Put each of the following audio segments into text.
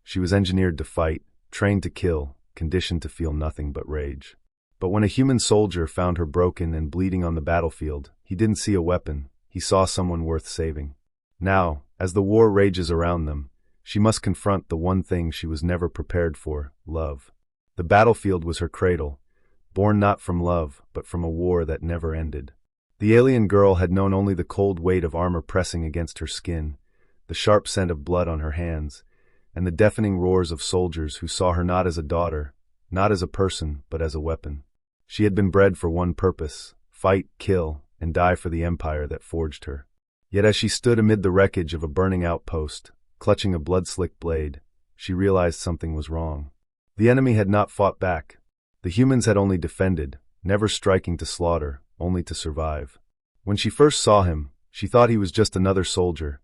She was engineered to fight, trained to kill, conditioned to feel nothing but rage. But when a human soldier found her broken and bleeding on the battlefield, he didn't see a weapon, he saw someone worth saving. Now, as the war rages around them, she must confront the one thing she was never prepared for: love. The battlefield was her cradle, born not from love, but from a war that never ended. The alien girl had known only the cold weight of armor pressing against her skin, the sharp scent of blood on her hands, and the deafening roars of soldiers who saw her not as a daughter, not as a person, but as a weapon. She had been bred for one purpose: fight, kill, and die for the empire that forged her. Yet as she stood amid the wreckage of a burning outpost, clutching a blood-slicked blade, she realized something was wrong. The enemy had not fought back. The humans had only defended, never striking to slaughter, only to survive. When she first saw him, she thought he was just another soldier,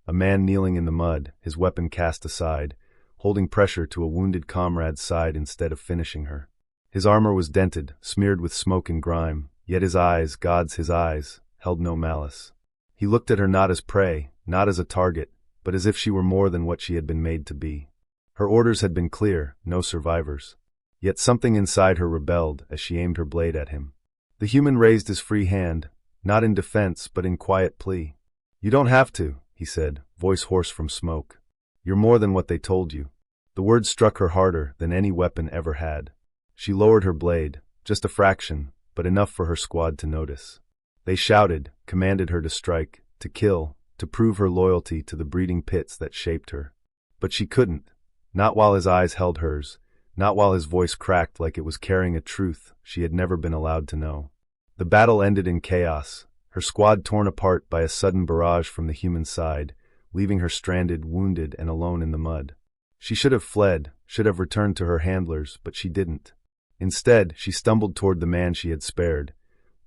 a man kneeling in the mud, his weapon cast aside, holding pressure to a wounded comrade's side instead of finishing her. His armor was dented, smeared with smoke and grime, yet his eyes, God's his eyes, held no malice. He looked at her not as prey, not as a target, but as if she were more than what she had been made to be. Her orders had been clear: no survivors. Yet something inside her rebelled as she aimed her blade at him. The human raised his free hand, not in defense but in quiet plea. "You don't have to," he said, voice hoarse from smoke. "You're more than what they told you." The words struck her harder than any weapon ever had. She lowered her blade, just a fraction, but enough for her squad to notice. They shouted, commanded her to strike, to kill, to prove her loyalty to the breeding pits that shaped her. But she couldn't, not while his eyes held hers, not while his voice cracked like it was carrying a truth she had never been allowed to know. The battle ended in chaos, her squad torn apart by a sudden barrage from the human side, leaving her stranded, wounded, and alone in the mud. She should have fled, should have returned to her handlers, but she didn't. Instead, she stumbled toward the man she had spared,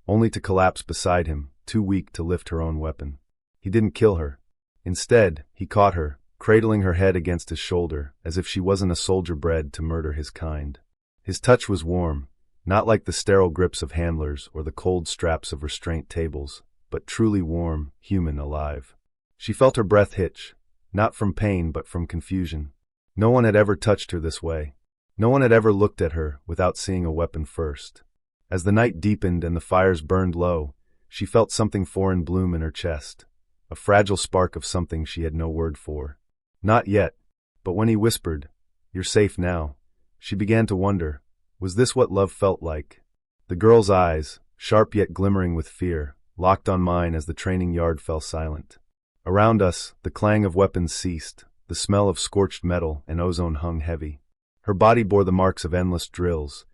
only to collapse beside him, too weak to lift her own weapon. He didn't kill her. Instead, he caught her, cradling her head against his shoulder, as if she wasn't a soldier bred to murder his kind. His touch was warm, not like the sterile grips of handlers or the cold straps of restraint tables, but truly warm, human, alive. She felt her breath hitch, not from pain but from confusion. No one had ever touched her this way. No one had ever looked at her without seeing a weapon first. As the night deepened and the fires burned low, she felt something foreign bloom in her chest, a fragile spark of something she had no word for. Not yet, but when he whispered, "You're safe now," she began to wonder, was this what love felt like? The girl's eyes, sharp yet glimmering with fear, locked on mine as the training yard fell silent. Around us, the clang of weapons ceased, the smell of scorched metal and ozone hung heavy. Her body bore the marks of endless drills,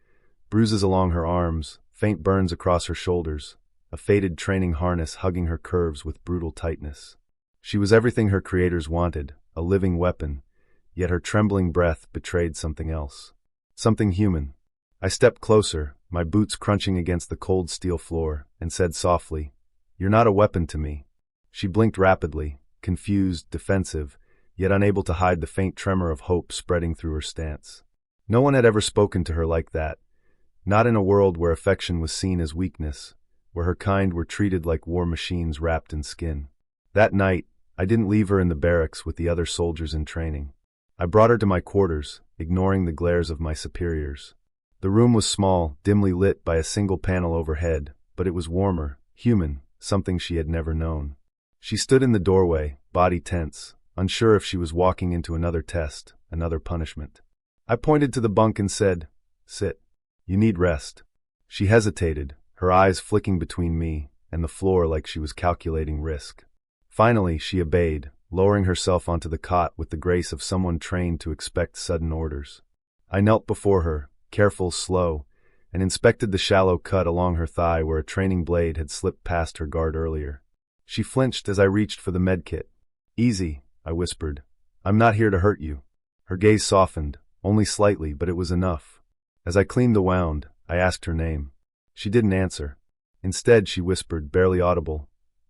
bruises along her arms, faint burns across her shoulders, a faded training harness hugging her curves with brutal tightness. She was everything her creators wanted, a living weapon, yet her trembling breath betrayed something else. Something human. I stepped closer, my boots crunching against the cold steel floor, and said softly, "You're not a weapon to me." She blinked rapidly, confused, defensive, yet unable to hide the faint tremor of hope spreading through her stance. No one had ever spoken to her like that, not in a world where affection was seen as weakness, where her kind were treated like war machines wrapped in skin. That night, I didn't leave her in the barracks with the other soldiers in training. I brought her to my quarters, ignoring the glares of my superiors. The room was small, dimly lit by a single panel overhead, but it was warmer, human, something she had never known. She stood in the doorway, body tense, unsure if she was walking into another test, another punishment. I pointed to the bunk and said, "Sit. You need rest." She hesitated, her eyes flicking between me and the floor like she was calculating risk. Finally, she obeyed, lowering herself onto the cot with the grace of someone trained to expect sudden orders. I knelt before her, careful, slow, and inspected the shallow cut along her thigh where a training blade had slipped past her guard earlier. She flinched as I reached for the medkit. "Easy," I whispered. "I'm not here to hurt you." Her gaze softened, only slightly, but it was enough. As I cleaned the wound, I asked her name. She didn't answer. Instead, she whispered, barely audible,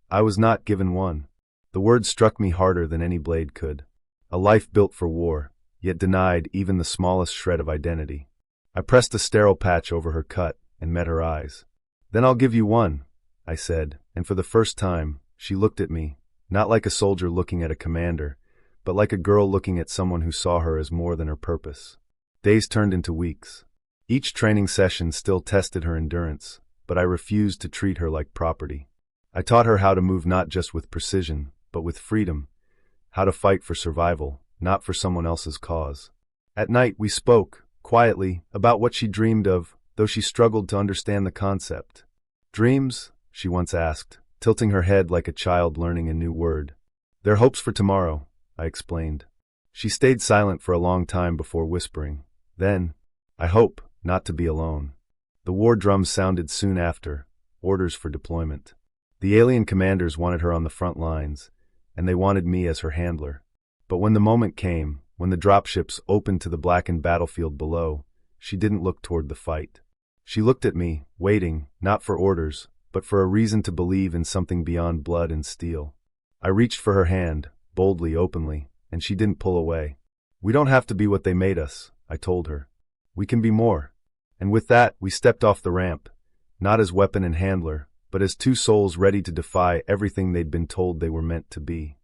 "I was not given one." The words struck me harder than any blade could. A life built for war, yet denied even the smallest shred of identity. I pressed a sterile patch over her cut and met her eyes. "Then I'll give you one," I said, and for the first time, she looked at me, not like a soldier looking at a commander, but like a girl looking at someone who saw her as more than her purpose. Days turned into weeks. Each training session still tested her endurance, but I refused to treat her like property. I taught her how to move not just with precision, but with freedom, how to fight for survival, not for someone else's cause. At night, we spoke, quietly, about what she dreamed of, though she struggled to understand the concept. Dreams? She once asked, tilting her head like a child learning a new word. They're hopes for tomorrow, I explained. She stayed silent for a long time before whispering. Then, I hope not to be alone. The war drums sounded soon after, orders for deployment. The alien commanders wanted her on the front lines, and they wanted me as her handler. But when the moment came, when the dropships opened to the blackened battlefield below, she didn't look toward the fight. She looked at me, waiting, not for orders, but for a reason to believe in something beyond blood and steel. I reached for her hand, boldly, openly, and she didn't pull away. We don't have to be what they made us, I told her. We can be more. And with that, we stepped off the ramp, not as weapon and handler, but as two souls ready to defy everything they'd been told they were meant to be.